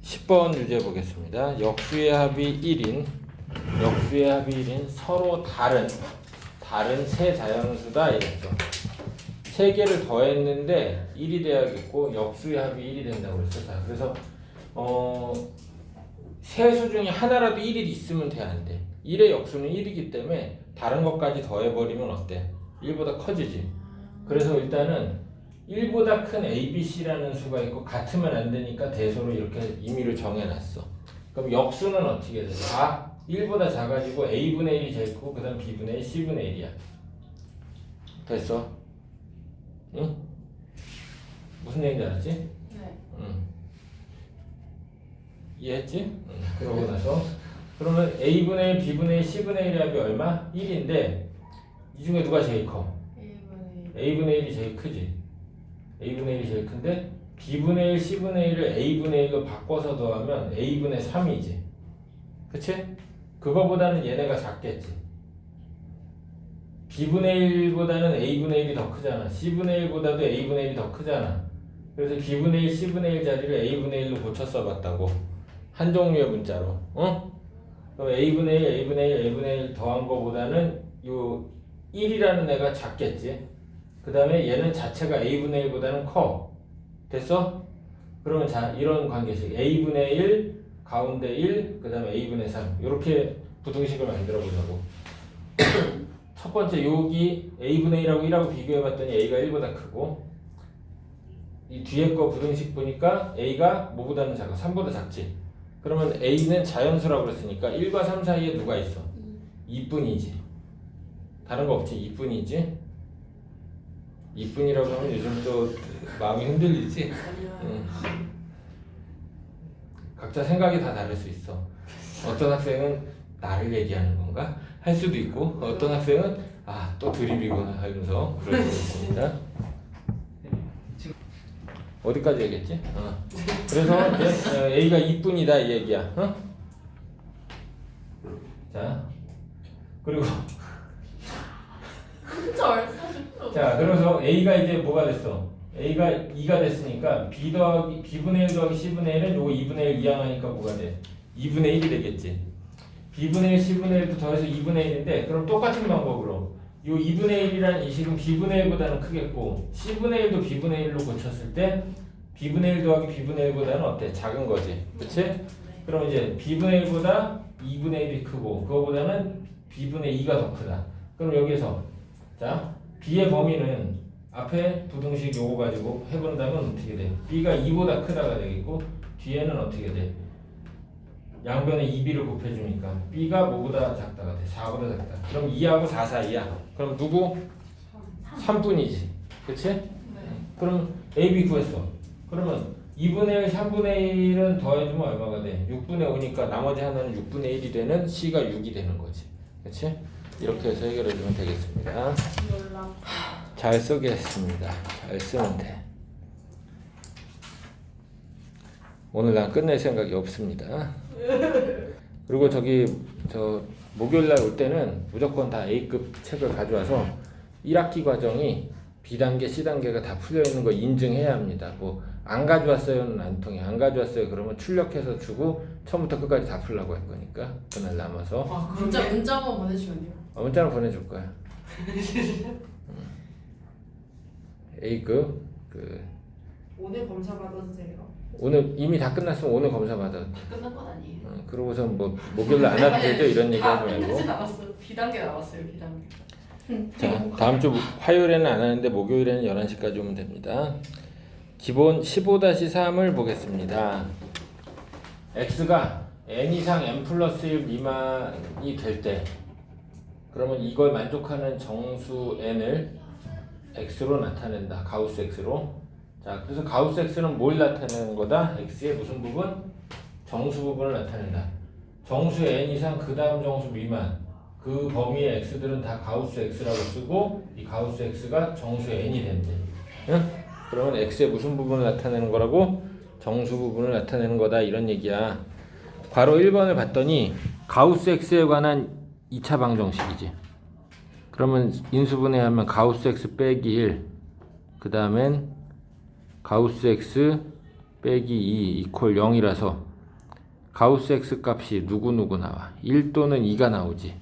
10번 유제 보겠습니다. 역수의 합이 1인 서로 다른 세 자연수다 이랬어. 세 개를 더했는데 1이 돼야겠고 역수의 합이 1이 된다고 그랬어. 자, 그래서 세 수 중에 하나라도 1이 있으면 돼, 안 돼? 1의 역수는 1이기 때문에 다른 것까지 더해버리면 어때? 1보다 커지지. 그래서 일단은 1보다 큰 A, B, C라는 수가 있고 같으면 안 되니까 대소로 이렇게 임의를 정해놨어. 그럼 역수는 어떻게 돼? 1보다 작아지고 A분의 1이 제일 크고 그 다음 B분의 1, C분의 1이야. 됐어? 응? 무슨 얘기인지 알았지? 네. 응. 이해했지? 응. 그러고 나서 그러면 A분의 1, B분의 1, C분의 1의 합이 얼마? 1인데 이 중에 누가 제일 커? A분의 1이 제일 크지. A분의 1이 제일 큰데 B분의 1, C분의 1을 A분의 1로 바꿔서 더하면 A분의 3이지. 그치? 그거보다는 얘네가 작겠지. B분의 1보다는 A분의 1이 더 크잖아. C분의 1보다도 A분의 1이 더 크잖아. 그래서 B분의 1, C분의 1 자리를 A분의 1로 고쳐 써봤다고. 한 종류의 문자로. 응? 그럼 A분의 1, A분의 1, A분의 1 더한 거보다는 요 1이라는 애가 작겠지. 그 다음에 얘는 자체가 A분의 1보다는 커. 됐어? 그러면 자, 이런 관계식. A분의 1, 가운데 1, 그 다음에 A분의 3. 이렇게 부등식을 만들어 보자고. 첫 번째, 여기 A분의 1하고 1하고 비교해 봤더니 A가 1보다 크고, 이 뒤에 거 부등식 보니까 A가 뭐보다는 작아? 3보다 작지. 그러면 A는 자연수라고 그랬으니까 1과 3 사이에 누가 있어? 2분이지. 다른 거 없지? 2분이지. 2분이라고 하면 요즘 또 마음이 흔들리지? 응. 각자 생각이 다 다를 수 있어. 어떤 학생은 나를 얘기하는 건가? 할 수도 있고 어떤 학생은 또 드립이구나 하면서 그럴 수 있습니다. 어디까지 얘기했지? 그래서 이제 A가 2분이다 이 얘기야. 자, 그리고 자, 그래서 A가 이제 뭐가 됐어? A가 2가 됐으니까 B분의 1 더하기 C분의 1은 요거 2분의 1 이항하니까 뭐가 돼? 2분의 1이 되겠지. B분의 1, C분의 1도 더해서 2분의 1인데 그럼 똑같은 방법으로 요 2분의 1이라는 이 식은 B분의 1보다는 크겠고 C분의 1도 B분의 1로 고쳤을 때 B분의 1 더하기 B분의 1보다는 어때? 작은 거지. 그치? 그럼 이제 B분의 1보다 2분의 1이 크고 그거보다는 B분의 2가 더 크다. 그럼 여기서 자, B의 범위는 앞에 부등식 요거 가지고 해본다면 어떻게 돼? B가 2보다 크다가 되겠고 뒤에는 어떻게 돼? 양변에 2B를 곱해주니까 B가 뭐보다 작다가 돼? 4보다 작다. 그럼 2하고 4 사이야. 그럼 누구? 3분이지. 그치? 네. 그럼 AB 구했어. 그러면 2분의 1, 3분의 1은 더해주면 얼마가 돼? 6분의 5니까 나머지 하나는 6분의 1이 되는 C가 6이 되는 거지. 그치? 이렇게 해서 해결해주면 되겠습니다. 잘 쓰겠습니다. 잘 쓰면 돼. 오늘 난 끝낼 생각이 없습니다. 그리고 저 목요일날 올 때는 무조건 다 A급 책을 가져와서 1학기 과정이 B단계, C단계가 다 풀려있는 거 인증해야 합니다. 뭐 안 가져왔어요는 안 통해. 안 가져왔어요 그러면 출력해서 주고 처음부터 끝까지 다 풀라고 할 거니까 그날 남아서 문자만 보내주면 돼요? 문자로 보내줄 거야. A급 오늘 검사 받아도 돼요? 오늘 이미 다 끝났으면 오늘 검사 받아. 다 끝난 건 아니에요. 그러고서 뭐 목요일날 안 와도 되죠 이런 얘기 하지 말고. 끝나지 않았어요. B단계 나왔어요. B단계. 자, 다음 주 화요일에는 안 하는데 목요일에는 11시까지 오면 됩니다. 기본 15-3을 보겠습니다. x가 n 이상 n 플러스 1 미만이 될 때 그러면 이걸 만족하는 정수 n을 x로 나타낸다. 가우스 x로. 자, 그래서 가우스 x는 뭘 나타내는 거다? x의 무슨 부분? 정수 부분을 나타낸다. 정수 n 이상 그 다음 정수 미만 그 범위의 x들은 다 가우스 x라고 쓰고 이 가우스 x가 정수 n이 된대. 응? 그러면 x의 무슨 부분을 나타내는 거라고? 정수 부분을 나타내는 거다 이런 얘기야. 괄호 1번을 봤더니 가우스 x에 관한 2차 방정식이지. 그러면 인수분해하면 가우스 x 빼기 1 그 다음엔 가우스 x 빼기 2 이퀄 0이라서 가우스 X 값이 누구누구 나와? 1 또는 2가 나오지.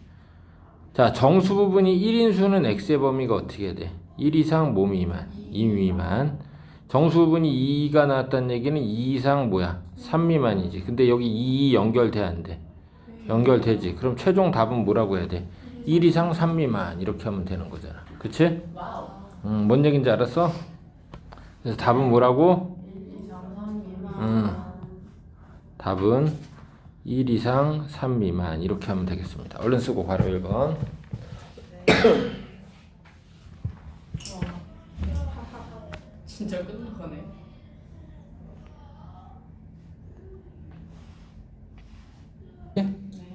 자, 정수 부분이 1인 수는 X의 범위가 어떻게 돼? 1 이상 뭐 미만? 2 미만. 정수 부분이 2가 나왔다는 얘기는 2 이상 뭐야? 3 미만이지. 근데 여기 2 연결돼 안 돼? 연결되지. 그럼 최종 답은 뭐라고 해야 돼? 1 이상 3 미만 이렇게 하면 되는 거잖아. 그치? 와우. 뭔 얘기인지 알았어? 그래서 답은 뭐라고? 1, 2, 3, 4 미만. 답은 1 이상 3 미만 이렇게 하면 되겠습니다. 얼른 쓰고 바로 1번. 진짜 끝나가네.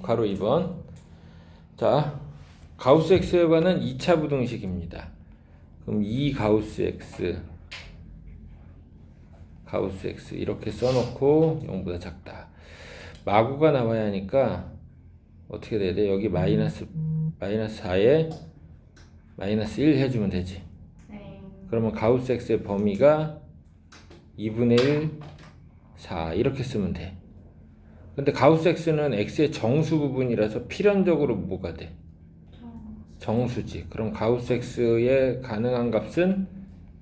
괄호 2번. 자, 가우스 X에 관한 2차 부등식입니다. 그럼 2 가우스 X 이렇게 써놓고 0보다 작다. 마구가 나와야 하니까 어떻게 돼야 돼? 여기 마이너스 4에 마이너스 1 해주면 되지. 네. 그러면 가우스 X의 범위가 2분의 1, 4 이렇게 쓰면 돼. 근데 가우스 X는 X의 정수 부분이라서 필연적으로 뭐가 돼? 정수지. 그럼 가우스 X의 가능한 값은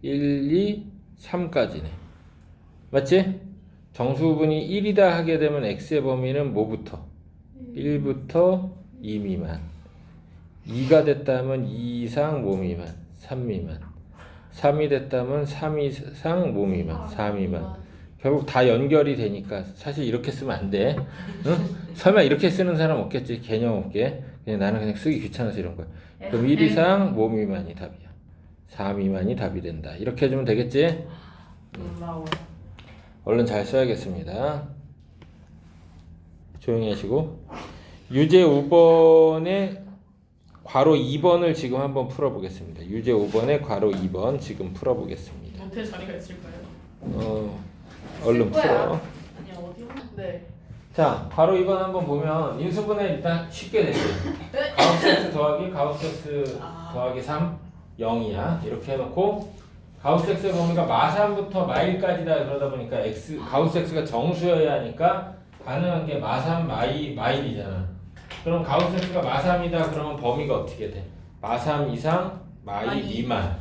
1, 2, 3까지네. 맞지? 정수 부분이 1이다 하게 되면 X의 범위는 뭐부터? 1부터 2 미만. 2가 됐다면 2 이상 뭐 미만? 3 미만. 3이 됐다면 3 이상 뭐 미만? 4 미만. 결국 다 연결이 되니까 사실 이렇게 쓰면 안 돼. 응? 설마 이렇게 쓰는 사람 없겠지. 개념 없게. 그냥 나는 그냥 쓰기 귀찮아서 이런 거야. 그럼 1 이상 뭐 미만이 답이야. 4 미만이 답이 된다. 이렇게 해주면 되겠지? 놀라워. 얼른 잘 써야겠습니다. 조용히 하시고. 유제 5번의 괄호 2번을 지금 한번 풀어보겠습니다. 유제 5번의 괄호 2번 지금 풀어보겠습니다. 모텔 자리가 있을까요? 얼른 쓸 거야. 풀어. 아니 어디? 네. 자, 괄호 2번 한번 보면 인수분해 일단 쉽게 되죠. 가우스 X 더하기 가우스 X 더하기 3 0이야. 이렇게 해놓고 가우스 X의 범위가 마3부터 마1까지다 그러다 보니까 가우스 X가 정수여야 하니까 가능한 게 마3, 마1이잖아. 그럼 가우스 X가 마3이다 그러면 범위가 어떻게 돼? 마3 이상 마2 미만.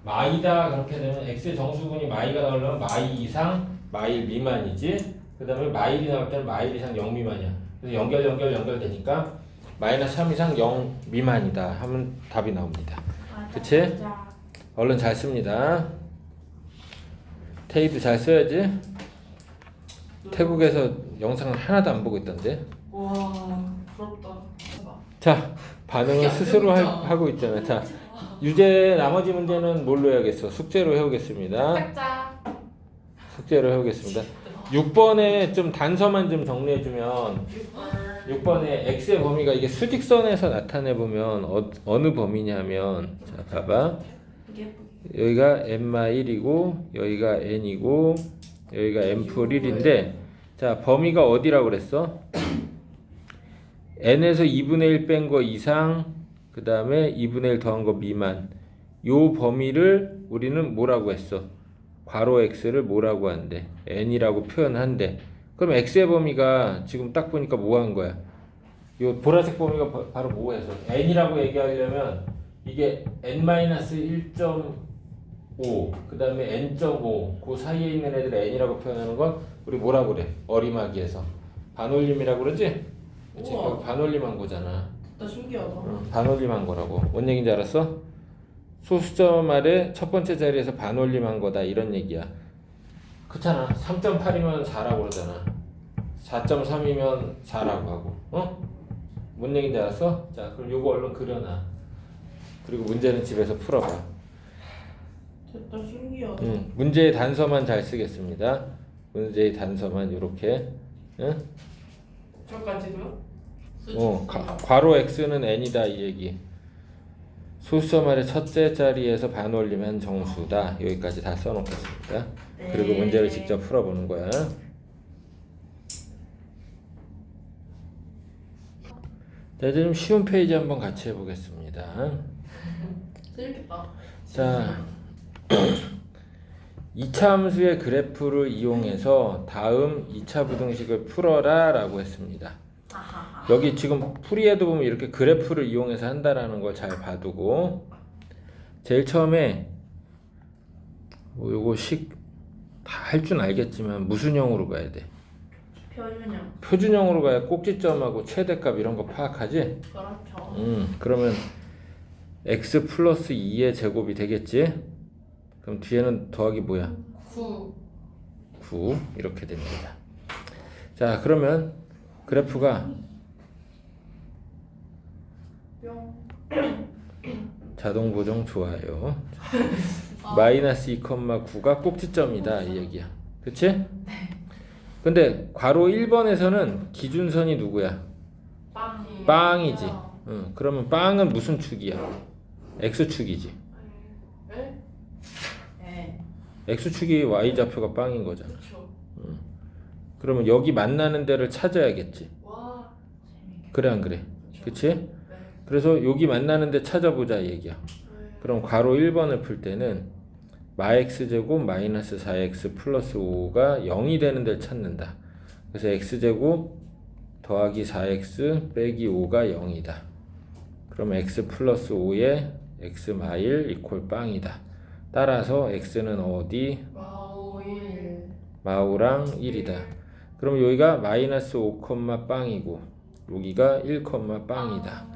마이다 그렇게 되면 X의 정수분이 마이가 나오려면 마이 이상 마일 미만이지. 그 다음에 마일이 나올 때는 마일 이상 0 미만이야. 그래서 연결되니까 마이너스 3 이상 0 미만이다 하면 답이 나옵니다. 그치? 얼른 잘 씁니다. 테이도 잘 써야지. 태국에서 영상을 하나도 안 보고 있던데. 와 부럽다. 자, 반응을 스스로 하고 있잖아. 자, 유제 나머지 문제는 뭘로 해야겠어? 숙제로 해오겠습니다. 짝짝. 숙제로 해오겠습니다. 6번에 좀 단서만 좀 정리해주면 6번에 x의 범위가 이게 수직선에서 나타내보면 어느 범위냐면 자 봐봐. 여기가 n-1이고 여기가 n이고 여기가 n+1인데 자 범위가 어디라고 그랬어? n에서 2분의 1 뺀 거 이상 그 다음에 2분의 1 더한 거 미만 요 범위를 우리는 뭐라고 했어? 괄호 x를 뭐라고 한대? n이라고 표현한대. 그럼 x의 범위가 지금 딱 보니까 뭐 한 거야? 요 보라색 범위가 바로 뭐해서 n이라고 얘기하려면 이게 n-1.5 그 다음에 n.5 그 사이에 있는 애들 n이라고 표현하는 건 우리 뭐라고 그래? 어리막이에서 반올림이라고 그러지? 그치? 우와. 반올림한 거잖아. 나 신기하다. 반올림한 거라고. 뭔 얘기인지 알았어? 소수점 아래 첫 번째 자리에서 반올림한 거다 이런 얘기야. 그렇잖아. 3.8이면 4라고 그러잖아. 4.3이면 4라고 하고. 뭔 얘기인지 알았어? 자, 그럼 요거 얼른 그려놔. 그리고 문제는 집에서 풀어봐. 됐다 신기하다. 문제의 단서만 잘 쓰겠습니다. 문제의 단서만 이렇게. 응? 저까지도요? 괄호 x는 n이다 이 얘기. 소수점 아래 첫째 자리에서 반올림한 정수다. 여기까지 다 써놓겠습니다. 네. 그리고 문제를 직접 풀어보는 거야. 자, 이제 좀 쉬운 페이지 한번 같이 해보겠습니다. 재밌겠다. 자, 이차함수의 그래프를 이용해서 다음 2차 부등식을 풀어라 라고 했습니다. 여기 지금 풀이에도 보면 이렇게 그래프를 이용해서 한다라는 걸 잘 봐두고, 제일 처음에 뭐 요거 식 다 할 줄 알겠지만 무슨 형으로 가야 돼? 표준형. 표준형으로 가야 꼭지점하고 최대값 이런 거 파악하지? 그렇죠. 그러면 x 플러스 2의 제곱이 되겠지? 그럼 뒤에는 더하기 뭐야? 9. 9 이렇게 됩니다. 자, 그러면 그래프가 뿅. 자동 보정 좋아요. 마이너스 2,9가 꼭지점이다 이 얘기야. 그치? 근데 괄호 1번에서는 기준선이 누구야? 빵이. 빵이지. 그러면 빵은 무슨 축이야? x축이지. 에? 에. x축이 y좌표가 빵인 거잖아. 그렇죠. 그러면 여기 만나는 데를 찾아야겠지. 와. 그래 안 그래? 그치? 네. 그래서 여기 만나는 데 찾아보자 얘기야. 그럼 괄호 1번을 풀 때는 마x제곱 마이너스 4x 플러스 5가 0이 되는 데를 찾는다. 그래서 x제곱 더하기 4x 빼기 5가 0이다. 그럼 x 플러스 5에 x 마일 이퀄 빵이다. 따라서 x는 어디? 마오일. 마오랑 1이다. 그럼 여기가 마이너스 5, 빵이고 여기가 1, 빵이다.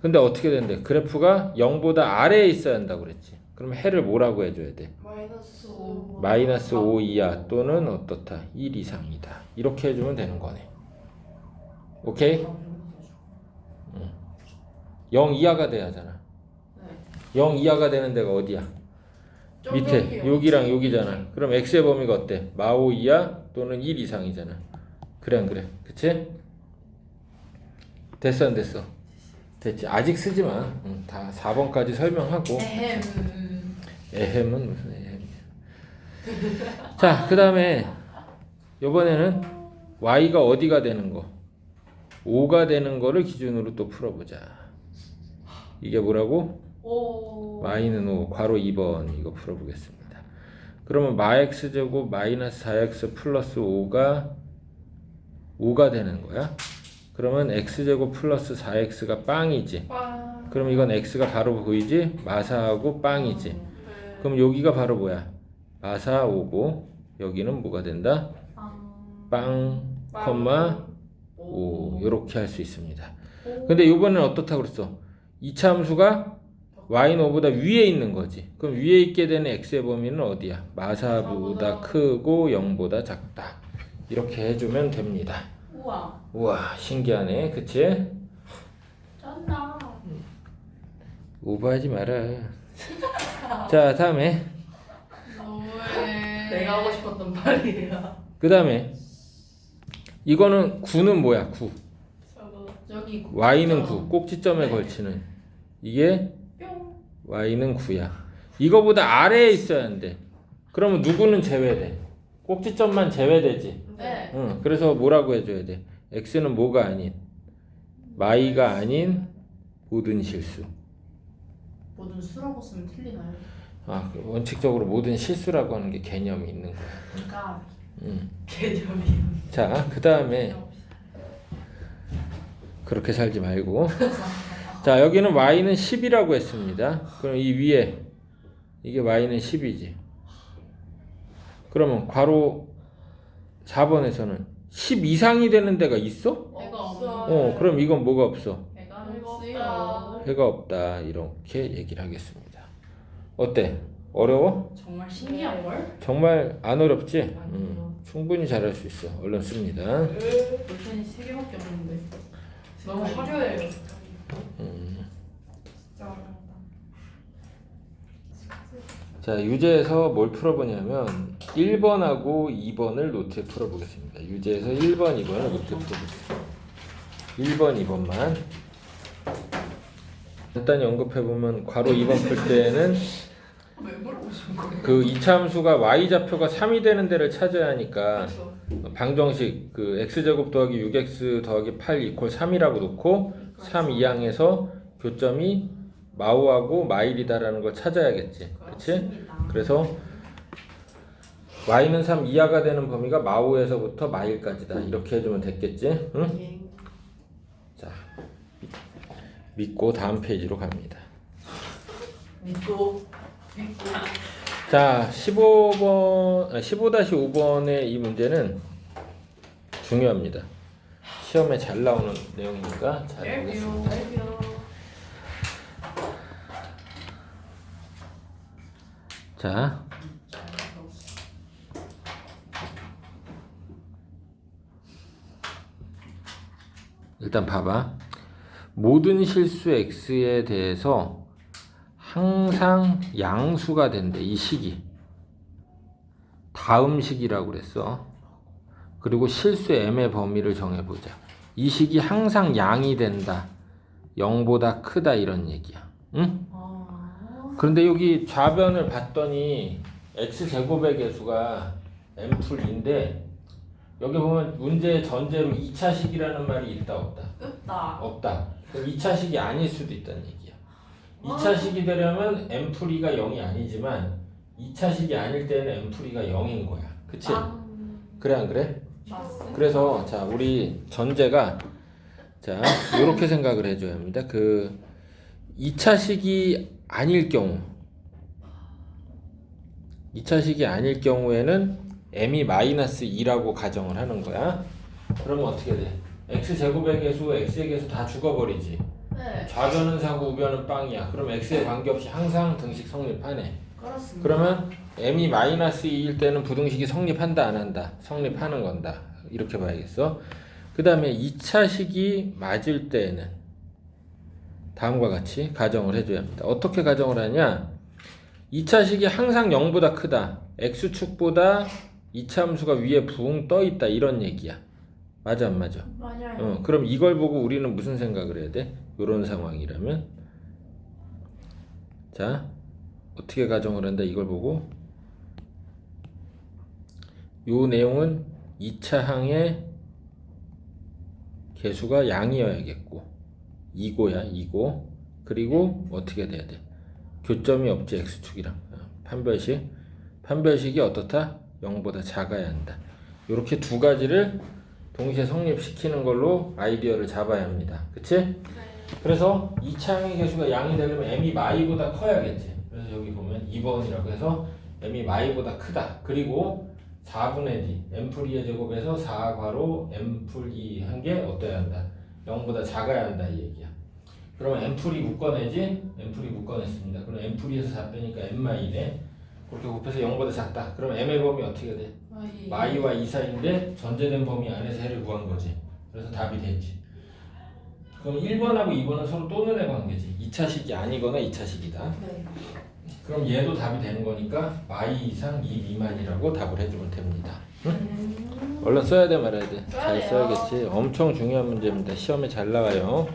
근데 어떻게 된대? 그래프가 0보다 아래에 있어야 한다고 그랬지. 그럼 해를 뭐라고 해줘야 돼? 마이너스 5. 마이너스 5 이하 또는 어떻다? 1 이상이다. 이렇게 해주면 되는 거네. 오케이? 0 이하가 돼야 하잖아. 네. 0 이하가 되는 데가 어디야? 밑에 여기랑 여기잖아. 그럼 x의 범위가 어때? 마5 이하 또는 1 이상이잖아. 그래 안 그래? 그치? 됐어 안 됐어? 됐지. 아직 쓰지 마. 다 4번까지 설명하고. 에헴. 에헴은 무슨 에헴이야. 자, 그 다음에 이번에는 y가 어디가 되는 거? 5가 되는 거를 기준으로 또 풀어보자. 이게 뭐라고? 오. y는 5, 괄호 2번 이거 풀어보겠습니다. 그러면 마x제곱 마이너스 4x 플러스 5가 되는 거야. 그러면 x제곱 플러스 4x가 빵이지. 빵. 그럼 이건 x가 바로 보이지? 마사하고 빵이지. 그럼 여기가 바로 뭐야? 마사 5고 여기는 뭐가 된다? 빵, 콤마 5 이렇게 할 수 있습니다. 근데 이번에는 어떻다고 그랬어? 2차 함수가 y는 5보다 위에 있는 거지. 그럼 위에 있게 되는 x의 범위는 어디야? 마사보다 크고 0보다 작다. 이렇게 해주면 됩니다. 우와. 우와 신기하네. 그치? 쩐다. 오버하지 마라. 자 다음에 내가 하고 싶었던 말이야. 그 다음에 이거는 9는 뭐야? 9 저기 y는 9 꼭지점에 걸치는 이게 뿅. y는 9야. 이거보다 아래에 있어야 한대. 그러면 누구는 제외돼? 꼭지점만 제외되지. 네. 응, 그래서 뭐라고 해줘야 돼? x는 뭐가 아닌 y가 아닌 모든 실수. 모든 수라고 쓰면 틀리나요? 아, 원칙적으로 모든 실수라고 하는 게 개념이 있는 거야. 그러니까 응. 개념이. 자, 그 다음에 그렇게 살지 말고. 자, 여기는 y는 10이라고 했습니다. 그럼 이 위에 이게 y는 10이지. 그러면 괄호 4번에서는 10 이상이 되는 데가 있어? 애가 없어. 그럼 이건 뭐가 없어? 애가 없어요. 해가 없다. 이렇게 얘기를 하겠습니다. 어때? 어려워? 정말 신기한 걸? 정말 안 어렵지? 충분히 잘할 수 있어. 얼른 씁니다. 볼펜이 3개밖에 없는데. 너무 화려해요. 진짜 화려하다. 자, 유제에서 뭘 풀어보냐면 1번하고 2번을 노트에 풀어보겠습니다. 유제에서 1번, 2번을 노트에 풀어보겠습니다. 1번, 2번만 간단히 언급해보면 괄호 2번 풀 때는 왜 물어보신 거예요? 그 이차함수가 y좌표가 3이 되는 데를 찾아야 하니까 그렇죠. 방정식 그 x제곱 더하기 6x 더하기 8 이퀄 3이라고 놓고 3 이항에서 교점이 마오하고 마일이다라는 걸 찾아야겠지. 그치? 그렇습니다. 그래서 y는 3 이하가 되는 범위가 마오에서부터 마일까지다. 이렇게 해주면 됐겠지? 응? 예. 자, 믿고 다음 페이지로 갑니다. 믿고. 자, 15-5번의 이 문제는 중요합니다. 시험에 잘 나오는 내용이니까 잘 보겠습니다. 자, 일단 봐봐. 모든 실수 x에 대해서 항상 양수가 된대. 이 식이 다음 식이라고 그랬어. 그리고 실수 m의 범위를 정해보자. 이 식이 항상 양이 된다. 0보다 크다 이런 얘기야. 응? 그런데 여기 좌변을 봤더니 x제곱의 개수가 m풀인데 여기 보면 문제 전제로 2차식이라는 말이 있다 없다? 없다. 없다. 그럼 2차식이 아닐 수도 있다는 얘기야. 2차식이 되려면 m풀이가 0이 아니지만 2차식이 아닐 때는 m풀이가 0인 거야. 그치? 그래 안 그래? 맞어. 그래서 자 우리 전제가 자 이렇게 생각을 해줘야 합니다. 그 2차식이 아닐 경우 2차식이 아닐 경우에는 m이 마이너스 2라고 가정을 하는 거야. 그러면 어떻게 돼? x제곱의 개수, x의 개수 다 죽어버리지. 네. 좌변은 사고 우변은 빵이야. 그럼 x에 관계없이 항상 등식 성립하네. 그렇습니다. 그러면 m이 마이너스 2일 때는 부등식이 성립한다 안 한다? 성립하는 건다. 이렇게 봐야겠어. 그 다음에 2차식이 맞을 때에는 다음과 같이 가정을 해줘야 합니다. 어떻게 가정을 하냐? 2차식이 항상 0보다 크다. x축보다 2차 함수가 위에 붕 떠있다. 이런 얘기야. 맞아 안 맞아? 맞아요. 그럼 이걸 보고 우리는 무슨 생각을 해야 돼? 이런 상황이라면 자 어떻게 가정을 한다? 이걸 보고 요 내용은 2차항의 개수가 양이어야겠고 2고야 2고 그리고 어떻게 돼야 돼? 교점이 없지 x축이랑 판별식이 어떻다? 0보다 작아야 한다. 이렇게 두 가지를 동시에 성립시키는 걸로 아이디어를 잡아야 합니다. 그치? 그래서 2차항의 개수가 양이 되려면 m이 마이보다 커야겠지. 그래서 여기 보면 2번이라고 해서 m이 마이보다 크다. 그리고 4분의 d m풀2의 제곱에서 4괄호 m풀2 한 게 어때야 한다? 0보다 작아야 한다 이 얘기야. 그러면 m풀이 묶어내지? m풀이 묶어냈습니다. 그럼 m풀이에서 4 빼니까 m마이네. 그렇게 곱해서 0보다 작다. 그럼 m의 범위 어떻게 돼? 마이와 2 사이인데 전제된 범위 안에서 해를 구한 거지. 그래서 답이 되지. 그럼 1번하고 2번은 서로 또는의 관계지. 2차식이 아니거나 2차식이다. 네. 그럼 얘도 답이 되는 거니까 마이 이상 2 미만이라고 답을 해주면 됩니다. 응? 얼른 써야 돼 말아야 돼. 잘 써야겠지. 엄청 중요한 문제입니다. 시험에 잘 나와요.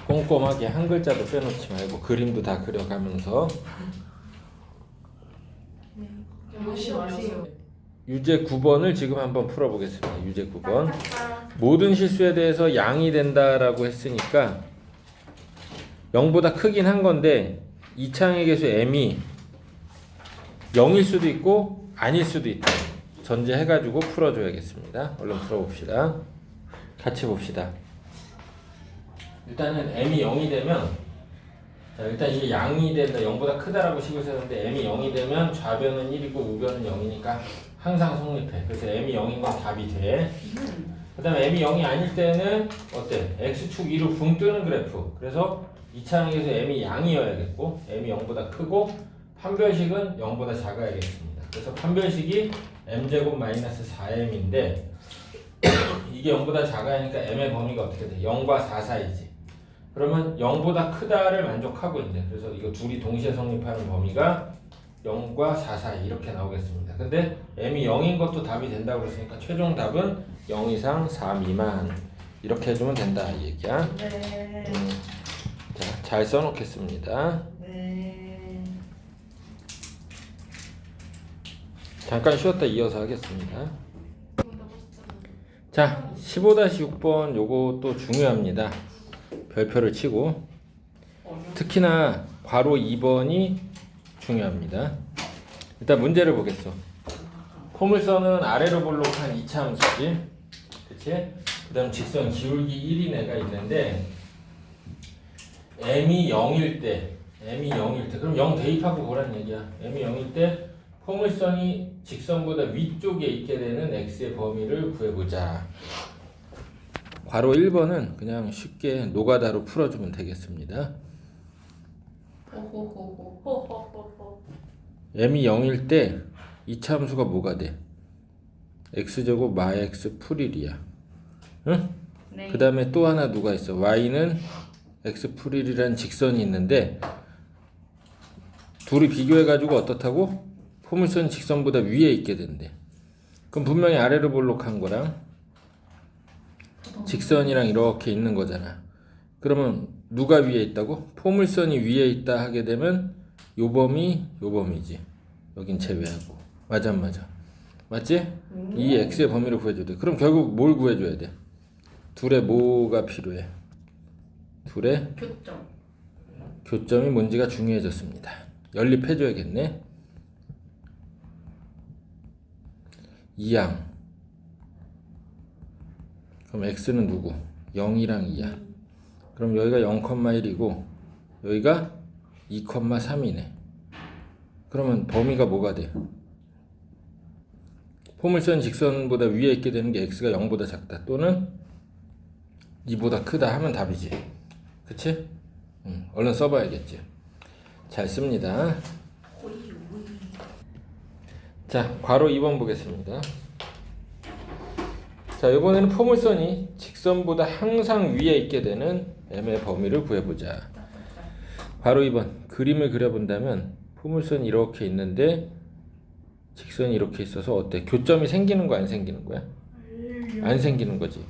꼼꼼하게 한 글자도 빼놓지 말고 그림도 다 그려가면서 유제 9번을 지금 한번 풀어보겠습니다. 유제 9번 모든 실수에 대해서 양이 된다라고 했으니까 0보다 크긴 한 건데 2차항의 개수 m이 0일 수도 있고 아닐 수도 있다. 전제해가지고 풀어줘야겠습니다. 얼른 풀어봅시다. 같이 봅시다. 일단은 m이 0이 되면 자 일단 이게 양이 된다 0보다 크다라고 식을 세우는데 m이 0이 되면 좌변은 1이고 우변은 0이니까 항상 성립해. 그래서 m이 0인 건 답이 돼. 그 다음에 m이 0이 아닐 때는 어때? x축 2로 붕 뜨는 그래프. 그래서 2차항에서 m이 양이어야겠고 m이 0보다 크고 판별식은 0보다 작아야겠습니다. 그래서 판별식이 m제곱 마이너스 4m인데 이게 0보다 작아야 하니까 m의 범위가 어떻게 돼? 0과 4 사이지. 그러면 0보다 크다를 만족하고 이제 그래서 이거 둘이 동시에 성립하는 범위가 0과 4 사이 이렇게 나오겠습니다. 근데 m이 0인 것도 답이 된다고 그랬으니까 최종 답은 0 이상 4 미만 이렇게 해주면 된다 이 얘기야. 네. 자, 잘 써놓겠습니다. 네. 잠깐 쉬었다 이어서 하겠습니다. 자, 15-6번 요것도 중요합니다. 별표를 치고 특히나 괄호 2번이 중요합니다. 일단 문제를 보겠어. 포물선은 아래로 볼록한 이차 함수지, 그치? 그 다음 직선 기울기 1인 애가 있는데 m이 0일 때 그럼 0 대입하고 보란 얘기야. m이 0일 때 포물선이 직선보다 위쪽에 있게 되는 x의 범위를 구해보자. 괄호 1번은 그냥 쉽게 노가다로 풀어주면 되겠습니다. 호호호호호호호호. m이 0일 때 이차 함수가 뭐가 돼? x제곱 마x 풀 1이야. 응? 네. 그 다음에 또 하나 누가 있어? y는 x 풀 1이라는 직선이 있는데 둘이 비교해가지고 어떻다고? 포물선 직선보다 위에 있게 된대. 그럼 분명히 아래로 볼록한 거랑 직선이랑 이렇게 있는 거잖아. 그러면 누가 위에 있다고? 포물선이 위에 있다 하게 되면 요 범위, 요 범위지. 여긴 제외하고. 맞아 안 맞아? 맞지? 이 x의 범위를 구해줘야 돼. 그럼 결국 뭘 구해줘야 돼? 둘의 뭐가 필요해? 둘의 교점. 교점이 뭔지가 중요해졌습니다. 연립해줘야겠네. 2항. 그럼 x는 누구? 0이랑 2야. 그럼 여기가 0,1이고 여기가 2,3이네. 그러면 범위가 뭐가 돼? 포물선 직선보다 위에 있게 되는 게 x가 0보다 작다 또는 2보다 크다 하면 답이지. 그치? 얼른 써봐야겠지. 잘 씁니다. 자, 괄호 2번 보겠습니다. 자, 이번에는 포물선이 직선보다 항상 위에 있게 되는 m의 범위를 구해보자. 괄호 2번 그림을 그려본다면 포물선이 이렇게 있는데 직선이 이렇게 있어서 어때? 교점이 생기는 거야 안 생기는 거야? 안 생기는 거지.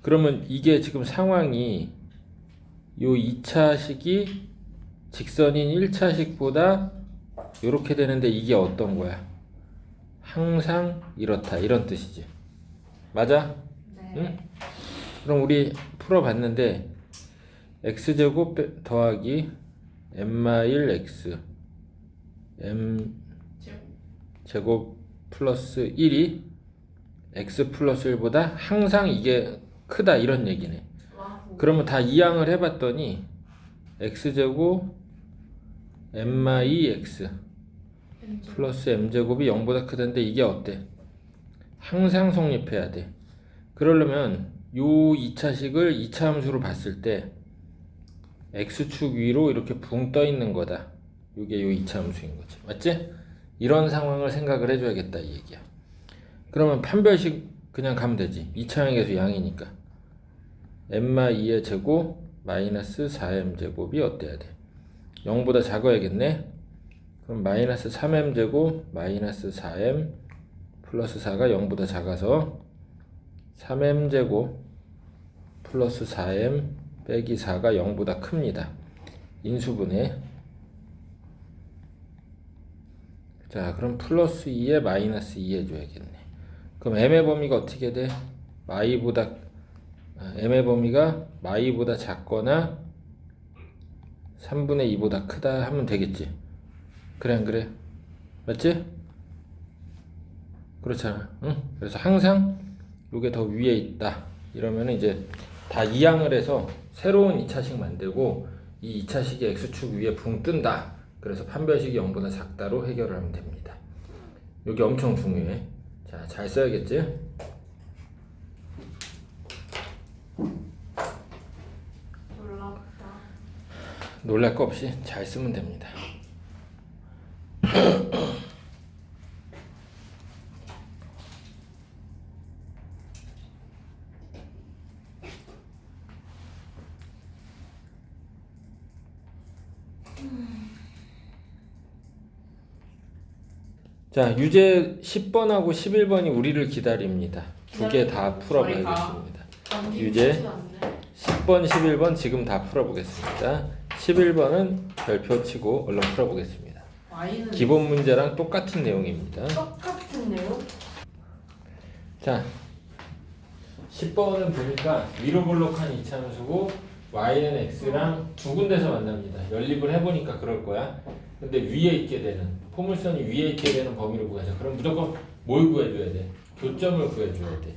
그러면 이게 지금 상황이 요 2차식이 직선인 1차식보다 이렇게 되는데 이게 어떤 거야? 항상 이렇다 이런 뜻이지. 맞아? 네. 응? 그럼 우리 풀어봤는데 x제곱 더하기 m-1 x m 제곱 플러스 1이 x 플러스 1보다 항상 이게 크다 이런 얘기네. 와우. 그러면 다 이항을 해봤더니 x제곱 m-2x 플러스 m제곱이 0보다 크다는데 이게 어때? 항상 성립해야 돼. 그러려면 요 2차식을 2차 함수로 봤을 때 x축 위로 이렇게 붕 떠 있는 거다. 요게 요 2차 함수인 거지. 맞지? 이런 상황을 생각을 해줘야겠다 이 얘기야. 그러면 판별식 그냥 가면 되지. 2차항에서 양이니까 m-2의 제곱 마이너스 4m 제곱이 어때야 돼? 0보다 작아야겠네. 그럼 마이너스 3m 제곱 마이너스 4m 플러스 4가 0보다 작아서 3m 제곱 플러스 4m 빼기 4가 0보다 큽니다. 인수분해. 자, 그럼 플러스 2에 마이너스 2 해줘야겠네. 그럼 m의 범위가 어떻게 돼? m의 범위가 마이보다 작거나 3분의 2보다 크다 하면 되겠지. 그래 안 그래? 맞지? 그렇잖아. 응? 그래서 항상 요게 더 위에 있다 이러면 이제 다 이항을 해서 새로운 2차식 만들고 이 2차식이 x축 위에 붕 뜬다. 그래서 판별식이 0보다 작다로 해결을 하면 됩니다. 요게 엄청 중요해. 자, 잘 써야겠지? 놀랍다. 놀랄 거 없이 잘 쓰면 됩니다. 자, 유제 10번하고 11번이 우리를 기다립니다. 두 개 다 풀어봐야겠습니다. 유제 10번, 11번 지금 다 풀어보겠습니다. 11번은 별표 치고 얼른 풀어보겠습니다. Y는 기본 문제랑 똑같은 내용입니다. 똑같은데요? 자, 10번은 보니까 위로 볼록한 이차함수고 y는 x랑 두 군데서 만납니다. 연립을 해보니까 그럴 거야. 근데 위에 있게 되는 포물선이 위에 있게 되는 범위를 구하자. 그럼 무조건 뭘 구해줘야 돼? 교점을 구해줘야 돼.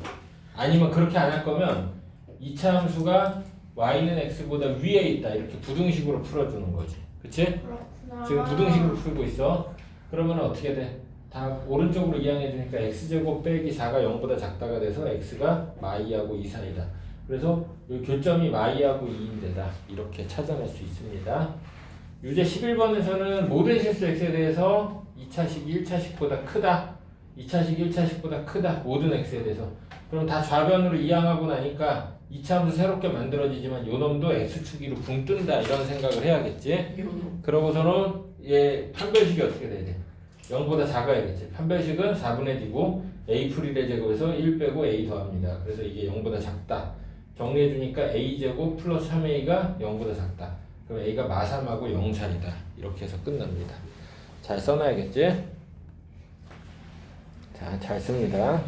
아니면 그렇게 안 할 거면 이차 함수가 y는 x보다 위에 있다 이렇게 부등식으로 풀어주는 거지. 그치? 그렇구나. 지금 부등식으로 풀고 있어. 그러면 어떻게 돼? 다 오른쪽으로 이항해 주니까 x제곱 빼기 4가 0보다 작다가 돼서 x가 마이하고 2 사이다. 그래서 이 교점이 마이하고 2인 데다 이렇게 찾아낼 수 있습니다. 유제 11번에서는 모든 실수 x에 대해서 2차식 1차식보다 크다. 2차식 1차식보다 크다. 모든 x에 대해서. 그럼 다 좌변으로 이항하고 나니까 2차 함수 새롭게 만들어지지만 요 놈도 x축으로 붕 뜬다 이런 생각을 해야겠지. 그러고서는 얘 판별식이 어떻게 돼야 돼? 0보다 작아야겠지. 판별식은 4분의 d고 a 풀이의 제곱에서 1 빼고 a 더합니다. 그래서 이게 0보다 작다. 정리해 주니까 a제곱 플러스 3a가 0보다 작다. 그럼 a가 마3하고 0차이다. 이렇게 해서 끝납니다. 잘 써놔야겠지? 자, 잘 씁니다.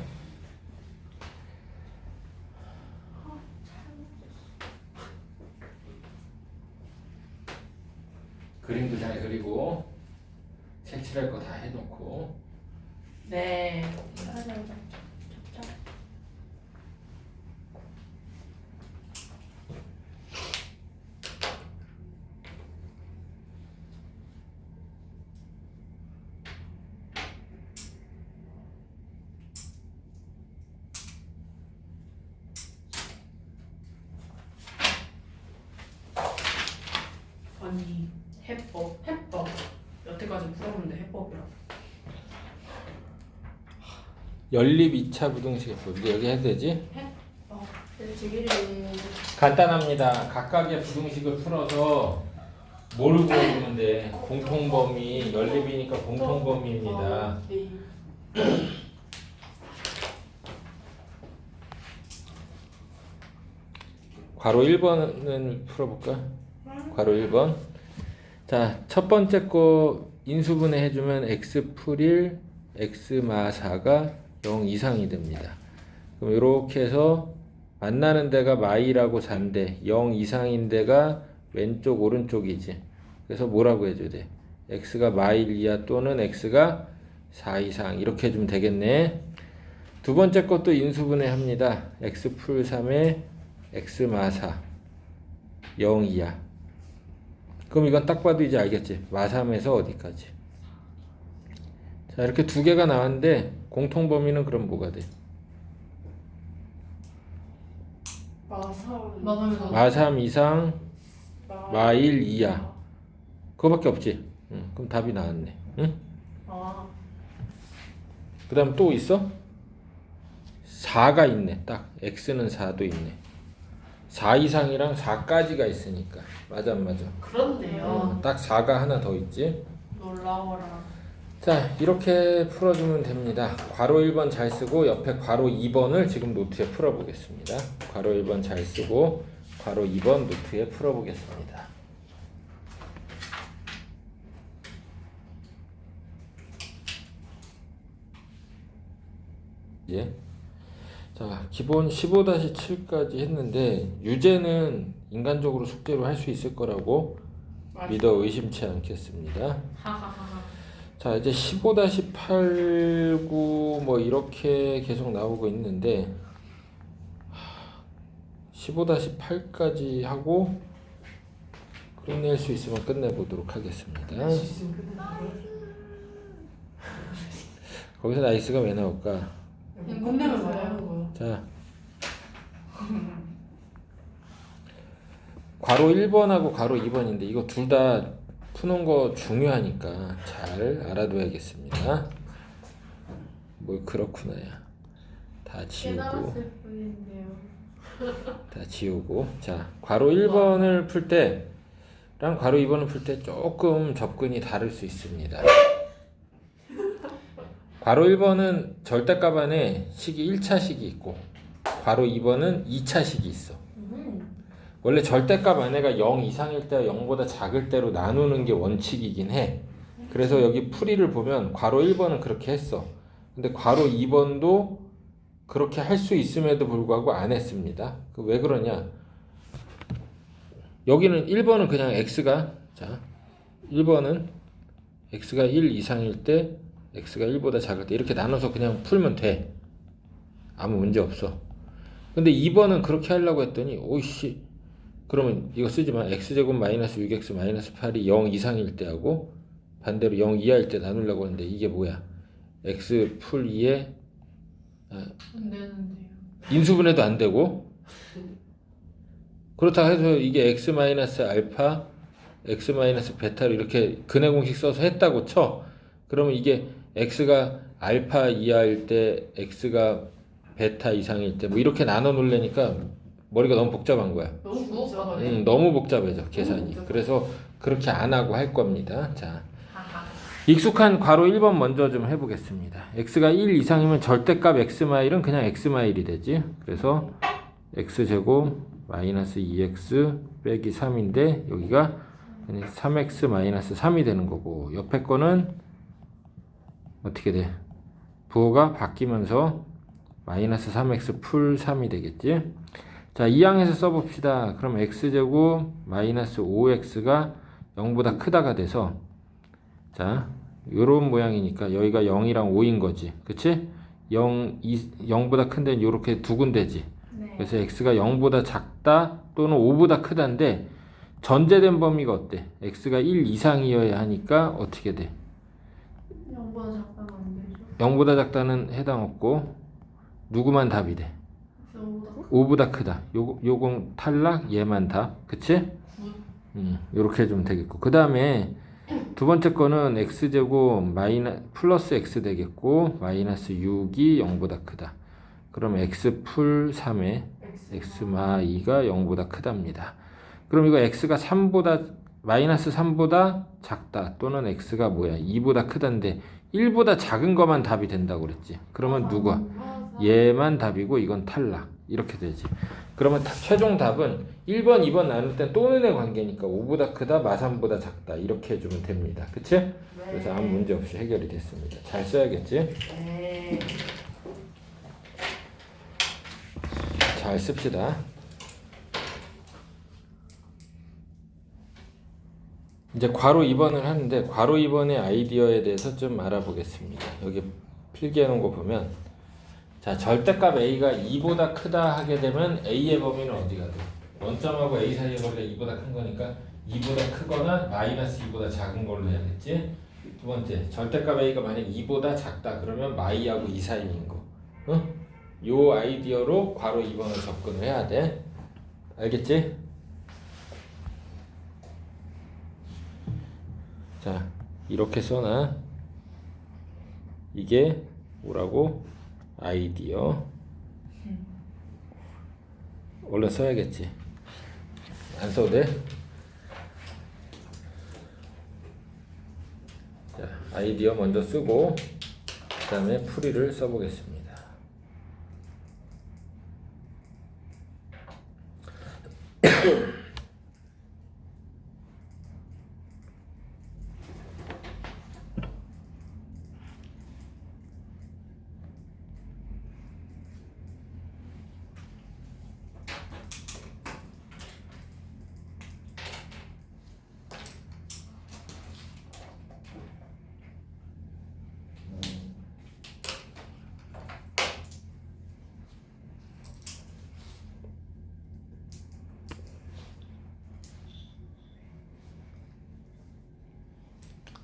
그림도 잘 그리고 색칠할 거 다 해놓고. 네. 아니 해법 여태까지 풀어봤는데 해법이라. 연립 2차 부등식 이제 여기 해도 되지? 지기를 간단합니다. 각각의 부등식을 풀어서 뭐를 구해주면 돼? 공통범위, 연립이니까 공통범위입니다. 괄호 1번을 풀어볼까? 괄호 1번. 자, 첫 번째 거 인수분해 해주면 x 풀1, x 마 4가 0 이상이 됩니다. 그럼 이렇게 해서 만나는 데가 마이라고 4인데 0 이상인 데가 왼쪽 오른쪽이지. 그래서 뭐라고 해줘야 돼? x가 마일 이하 또는 x가 4 이상 이렇게 해주면 되겠네. 두 번째 것도 인수분해 합니다. x 풀 3에 x 마 4 0 이하. 그럼 이건 딱 봐도 이제 알겠지? 마 3에서 어디까지? 자, 이렇게 두 개가 나왔는데 공통 범위는 그럼 뭐가 돼? 마 3 이상 마 1 이하. 그거밖에 없지? 응, 그럼 답이 나왔네. 응? 그 다음 또 있어? 4가 있네. 딱 x는 4도 있네. 4 이상이랑 4까지가 있으니까. 맞아 안 맞아? 그렇네요. 딱 4가 하나 더 있지. 놀라워라. 자, 이렇게 풀어주면 됩니다. 괄호 1번 잘 쓰고 옆에 괄호 2번을 지금 노트에 풀어보겠습니다. 괄호 1번 잘 쓰고 괄호 2번 노트에 풀어보겠습니다. 예. 자, 기본 15-7까지 했는데 유제는 인간적으로 숙제로 할 수 있을 거라고 믿어 의심치 않겠습니다. 하하하. 자, 이제 15-8, 9 뭐 이렇게 계속 나오고 있는데 15-8까지 하고 끝낼 수 있으면 끝내보도록 하겠습니다. 거기서 나이스가 왜 나올까? 끝내면 뭐 하는 거야? 자, 괄호 1번하고 괄호 2번인데 이거 둘 다 푸는 거 중요하니까 잘 알아둬야겠습니다. 뭘 그렇구나야. 다 지우고 다 지우고. 자, 괄호 1번을 풀 때랑 괄호 2번을 풀 때 조금 접근이 다를 수 있습니다. 괄호 1번은 절대값 안에 식이 1차식이 있고 괄호 2번은 2차식이 있어. 원래 절대값 안에가 0 이상일 때와 0보다 작을 때로 나누는 게 원칙이긴 해. 그래서 여기 풀이를 보면 괄호 1번은 그렇게 했어. 근데 괄호 2번도 그렇게 할 수 있음에도 불구하고 안 했습니다. 왜 그러냐? 여기는 1번은 그냥 x가, 자, 1번은 x가 1 이상일 때 x가 1보다 작을 때 이렇게 나눠서 그냥 풀면 돼. 아무 문제 없어. 근데 2번은 그렇게 하려고 했더니 오이씨 그러면 이거 쓰지마. x제곱 마이너스 6x 마이너스 8이 0 이상일 때 하고 반대로 0 이하일 때 나누려고 하는데 이게 뭐야? x 풀 2에 안 되는데요. 인수분해도 안 되고 그렇다고 해서 이게 x 마이너스 알파 x 마이너스 베타로 이렇게 근해 공식 써서 했다고 쳐. 그러면 이게 x가 알파 이하일 때 x가 베타 이상일 때 뭐 이렇게 나눠 놓으려니까 머리가 너무 복잡한 거야. 너무 복잡하네. 너무 복잡해져 계산이. 그래서 그렇게 안 하고 할 겁니다. 자, 익숙한 괄호 1번 먼저 좀 해보겠습니다. x가 1 이상이면 절대값 x마일은 그냥 x마일이 되지. 그래서 x제곱 마이너스 2x 빼기 3인데 여기가 3x 마이너스 3이 되는 거고 옆에 거는 어떻게 돼? 부호가 바뀌면서 마이너스 3x 풀 3이 되겠지. 자, 이 항에서 써봅시다. 그럼 x제곱 마이너스 5x가 0보다 크다가 돼서 자 요런 모양이니까 여기가 0이랑 5인 거지. 그치? 0보다 큰 데는 요렇게 두 군데지. 네. 그래서 x가 0보다 작다 또는 5보다 크다인데 전제된 범위가 어때? x가 1 이상이어야 하니까 어떻게 돼? 0보다 작다면 안 되죠. 0보다 작다는 해당 없고 누구만 답이 돼? 5보다 5보다 크다. 요건 탈락, 얘만 답. 그치? 요렇게 해주면 되겠고 그 다음에 두 번째 거는 x제곱 플러스 x 되겠고 마이너스 6이 0보다 크다. 그럼 x 풀 3에 x 마 2가 0보다 크답니다. 그럼 이거 x가 3보다 마이너스 3보다 작다 또는 x가 뭐야 2보다 크다인데 1보다 작은 것만 답이 된다고 그랬지. 그러면 누가? 얘만 답이고 이건 탈락. 이렇게 되지. 그러면 최종 답은 1번, 2번 나눌 땐 또는의 관계니까 5보다 크다, 마3보다 작다 이렇게 해주면 됩니다. 그치? 그래서 아무 문제 없이 해결이 됐습니다. 잘 써야겠지? 네. 잘 씁시다. 이제 괄호 2번을 하는데 괄호 2번의 아이디어에 대해서 좀 알아보겠습니다. 여기 필기해 놓은 거 보면 자 절대값 a가 2보다 크다 하게 되면 a의 범위는 어디가 돼? 원점하고 a 사이의 거리가 2보다 큰 거니까 2보다 크거나 마이너스 2보다 작은 걸로 해야겠지? 두 번째 절대값 a가 만약 2보다 작다 그러면 마이하고 2 사이인 거. 응? 요 아이디어로 괄호 2번을 접근을 해야 돼. 알겠지? 자 이렇게 써놔. 이게 뭐라고? 아이디어. 얼른 써야겠지. 안 써도 돼? 자 아이디어 먼저 쓰고 그 다음에 풀이를 써보겠습니다.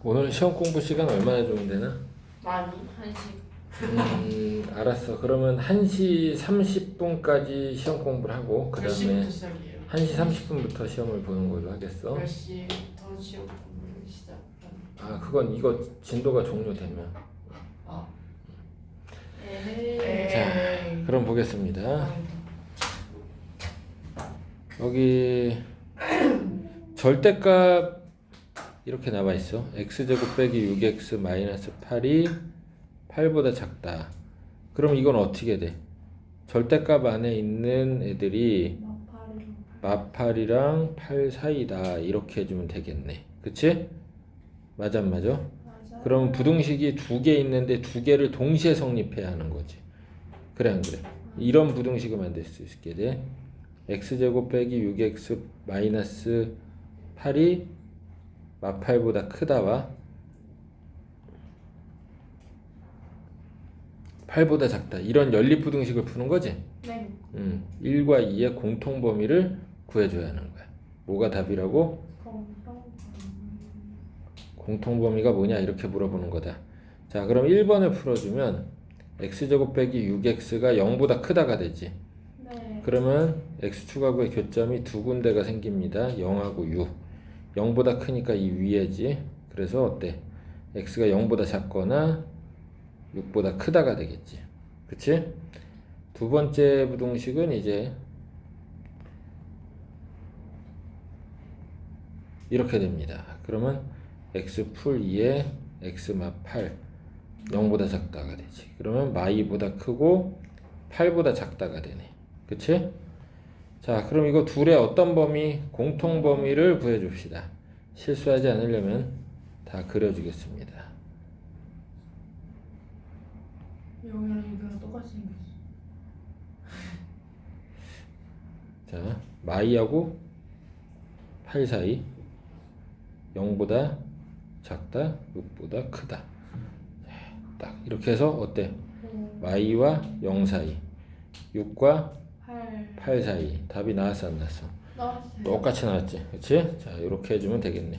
오늘 시험 공부 시간 얼마나 주면 되나? 많이. 1시. 알았어. 그러면 1시 30분까지 시험 공부를 하고 그 다음에 10시부터 시작이에요. 1시 30분부터 시험을 보는 걸로 하겠어. 10시부터 시험 공부를 시작하는. 아 그건 이거 진도가 종료되면. 아. 자 그럼 보겠습니다. 여기 절대값 이렇게 나와 있어. x제곱 빼기 6x 마이너스 8이 8보다 작다. 그럼 이건 어떻게 돼? 절대값 안에 있는 애들이 마8이랑 8 사이다. 이렇게 해주면 되겠네. 그치? 맞아 안 맞아? 그럼 부등식이 두 개 있는데 두 개를 동시에 성립해야 하는 거지. 그래 안 그래? 이런 부등식을 만들 수 있게 돼. x제곱 빼기 6x 마이너스 8이 마8보다 크다와 8보다 작다. 이런 연립부등식을 푸는 거지? 네. 1과 2의 공통범위를 구해줘야 하는 거야. 뭐가 답이라고? 공통범위가 뭐냐 이렇게 물어보는 거다. 자, 그럼 1번을 풀어주면 x제곱 빼기 6x가 0보다 크다가 되지. 네. 그러면 x축하고의 교점이 두 군데가 생깁니다. 0하고 6. 0보다 크니까 이 위에지. 그래서 어때? x가 0보다 작거나 6보다 크다가 되겠지. 그치? 두 번째 부등식은 이제 이렇게 됩니다. 그러면 x 풀 2에 x 마 8 0보다 작다가 되지. 그러면 마이보다 크고 8보다 작다가 되네. 그치? 자, 그럼 이거 둘의 어떤 범위? 공통 범위를 구해줍시다. 실수하지 않으려면 다 그려주겠습니다. 여기랑 여기랑 똑같이 생겼어. 자, 마이하고 8 사이 0보다 작다, 6보다 크다. 딱 이렇게 해서 어때? 마이와 0 사이 6과 8 사이 답이 나왔어 안 나왔어? 나왔어요. 똑같이 나왔지, 그렇지? 자, 이렇게 해주면 되겠네.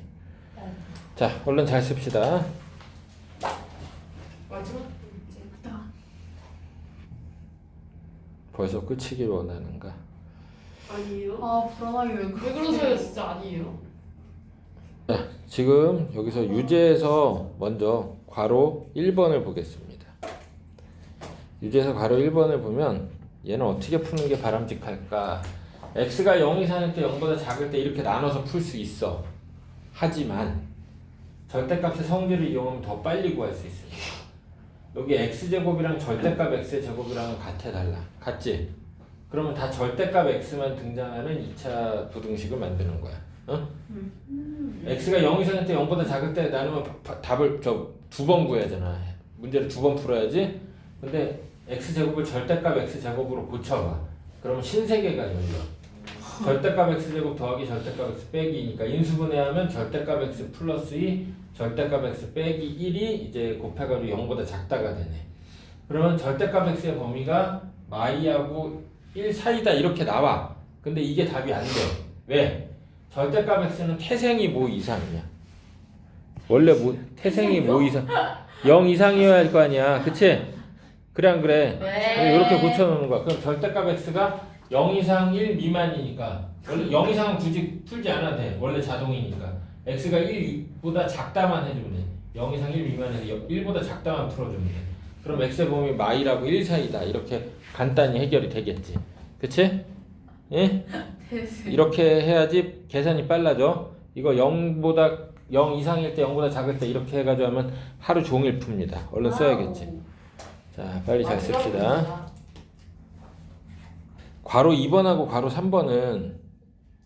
자, 얼른 잘 씁시다. 마지막 문제. 벌써 끝이길 원하는가? 아니에요? 아 불안하게 왜 왜 그러지? 그러세요? 진짜 아니에요. 자, 지금 여기서 유제에서 먼저 괄호 1번을 보겠습니다. 유제에서 괄호 1번을 보면 얘는 어떻게 푸는 게 바람직할까? x가 0 이상일 때 0보다 작을 때 이렇게 나눠서 풀 수 있어. 하지만 절대값의 성질을 이용하면 더 빨리 구할 수 있습니다. 여기 x제곱이랑 절대값 x제곱이랑은 같아 달라. 같지? 그러면 다 절대값 x만 등장하는 2차 부등식을 만드는 거야. 어? x가 0 이상일 때 0보다 작을 때 나누면 답을 두 번 구해야 되잖아. 문제를 두 번 풀어야지. 근데 x제곱을 절대값 x제곱으로 고쳐봐. 그러면 신세계가 열려. 절대값 x제곱 더하기 절대값 x 빼기 2니까 인수분해하면 절대값 x 플러스 2 절대값 x 빼기 1이 이제 곱해가지고 0보다 작다가 되네. 그러면 절대값 x의 범위가 마이하고 1 사이다 이렇게 나와. 근데 이게 답이 안 돼. 왜? 절대값 x는 태생이 뭐 이상이야. 원래 뭐 태생이 뭐 이상 0 이상이어야 할 거 아니야. 그치? 그래 안 그래? 네. 이렇게 고쳐놓는 거야. 그럼 절대값 x가 0 이상 1 미만이니까 원래 0 이상은 굳이 풀지 않아도 돼. 원래 자동이니까 x가 1보다 작다만 해주면 돼. 0 이상 1 미만에서 1보다 작다만 풀어주면 돼. 그럼 x의 범위 마이라고 1 사이다. 이렇게 간단히 해결이 되겠지. 그치? 예? 이렇게 해야지 계산이 빨라져. 이거 0보다 0 이상일 때 0보다 작을 때 이렇게 해가지고 하면 하루 종일 풉니다. 얼른 써야겠지. 자, 빨리 잘 씁시다. 괄호 2번하고 괄호 3번은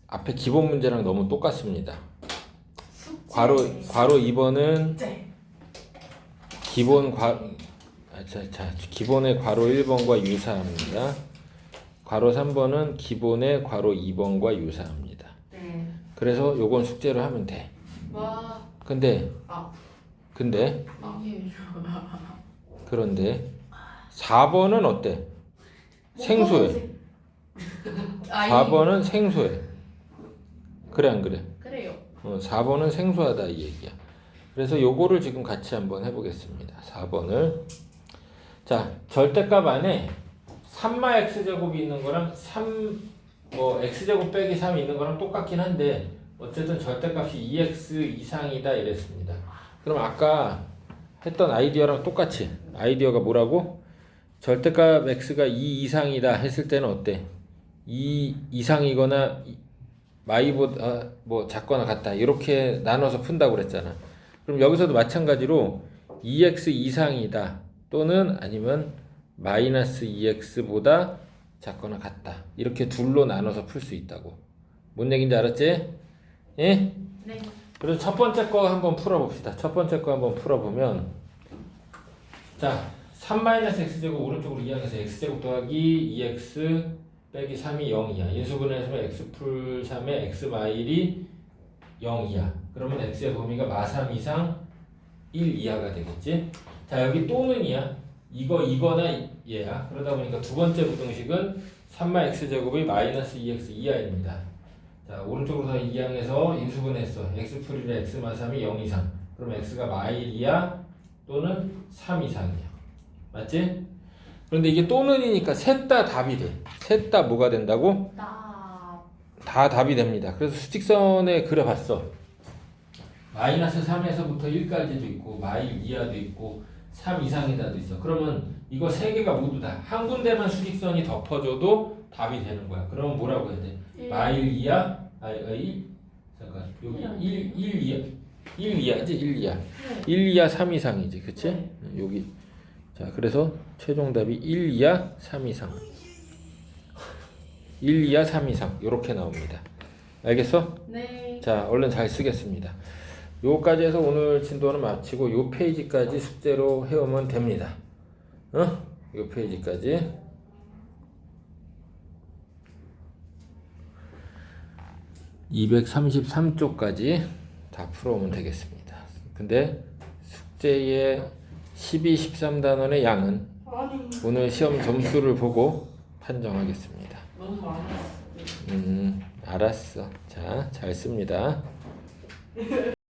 앞에 기본 문제랑 너무 똑같습니다. 괄호 2번은 기본의 괄호 1번과 유사합니다. 괄호 3번은 기본의 괄호 2번과 유사합니다. 네. 그래서 요건 숙제로 하면 돼. 와. 근데 아. 그런데 이게 4번은 어때? 생소해. 4번은 생소해. 그래 안 그래? 그래요. 4번은 생소하다 이 얘기야. 그래서 요거를 지금 같이 한번 해보겠습니다. 4번을 자, 절대값 안에 3마 x제곱이 있는 거랑 x제곱 빼기 3이 있는 거랑 똑같긴 한데 어쨌든 절대값이 2x 이상이다 이랬습니다. 그럼 아까 했던 아이디어랑 똑같이 아이디어가 뭐라고? 절대값 x가 2 이상이다 했을 때는 어때? 2 이상이거나 마이보다 뭐 작거나 같다 이렇게 나눠서 푼다고 그랬잖아. 그럼 여기서도 마찬가지로 2x 이상이다 또는 아니면 마이너스 2x보다 작거나 같다 이렇게 둘로 나눠서 풀 수 있다고. 뭔 얘기인지 알았지? 예? 네. 그래서 첫 번째 거 한번 풀어봅시다. 첫 번째 거 한번 풀어보면 자 3-x제곱 오른쪽으로 이항해서 x제곱 더하기 2x 빼기 3이 0이야. 인수분해해서 x 풀 3에 x 마일이 0이야. 그러면 x의 범위가 마3 이상 1 이하가 되겠지. 자 여기 또는이야. 이거나 얘야. 그러다 보니까 두 번째 부등식은 3x제곱이 마이너스 2x 이하입니다. 자, 오른쪽으로 다 이항해서 인수분해했어. x 풀이를 x 마삼이 0 이상. 그럼 x가 마일 이하 또는 3 이상이야. 맞지? 그런데 이게 또는이니까 셋 다 답이 돼. 셋 다 뭐가 된다고? 다 답이 됩니다. 그래서 수직선에 그려봤어. 마이너스 3에서부터 1까지도 있고 마일 이하도 있고 3 이상이다도 있어. 그러면 이거 세 개가 모두 다 한 군데만 수직선이 덮어줘도 답이 되는 거야. 그러면 뭐라고 해야 돼? 마일 이하? 잠깐 여기 1 이하? 1 이하지? 1 이하. 1 이하 3 이상이지. 그치? 네. 여기. 자, 그래서 최종 답이 1 이하 3 이상. 1 이하 3 이상. 요렇게 나옵니다. 알겠어? 네. 자, 얼른 잘 쓰겠습니다. 요까지 해서 오늘 진도는 마치고 요 페이지까지 숙제로 해오면 됩니다. 요 페이지까지. (233쪽까지) 다 풀어오면 되겠습니다. 근데 숙제의 12, 13단원의 양은 아니 오늘 시험 점수를 보고 판정하겠습니다. 너무 많았어. 알았어. 자, 잘 씁니다.